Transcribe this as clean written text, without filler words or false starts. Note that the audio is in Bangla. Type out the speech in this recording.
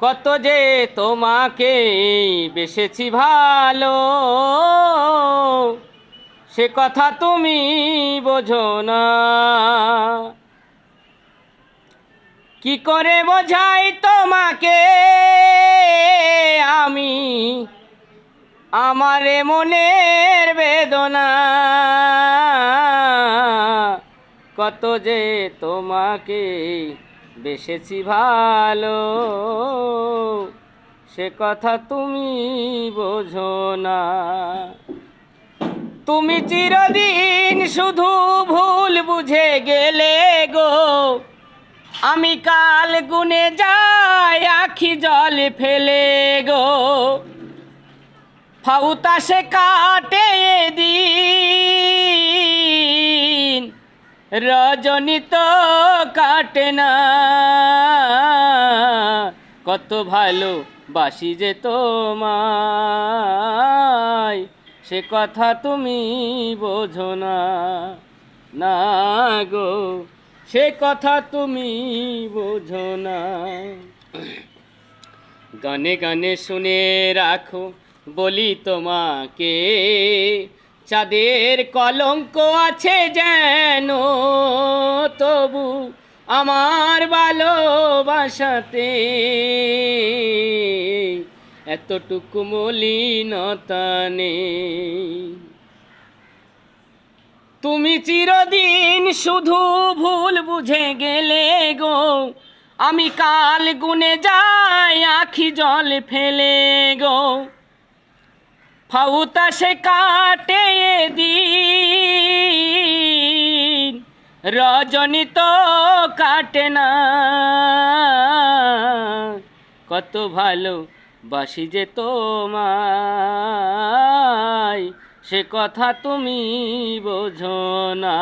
কত যে তোমাকে বেসেছি ভালো, সে কথা তুমি বোঝো না। কি করে বোঝাই তোমাকে আমি আমার মনের বেদনা, কত যে তোমাকে বেসেছি ভালো, সে কথা তুমি বোঝো না। তুমি চিরদিন শুধু ভুল বুঝে গেলে গো, আমি কাল গুনে যাই আখি জল ফেলে গো। ফাউতাসে কাটে দিন, রজনী তো কাটে না। কত ভালো বাসি যে তোমায়, সে কথা তুমি বোঝো না। না গো, সে কথা তুমি বোঝো না। গানে গানে শুনে রাখো বলি তোমাকে, চাঁদের কলঙ্ক আছে যেন, তবু আমার ভালোবাসাতে এতটুকু মলিনতা নেই। তুমি চিরদিন শুধু ভুল বুঝে গেলে গো, আমি কাল গুনে যাই আখি জল ফেলে গো। ফাউতাসে কাটে দিন, রজনী তো কাটে না। কত ভালো বাসি যে তোমায়, সে কথা তুমি বোঝো না।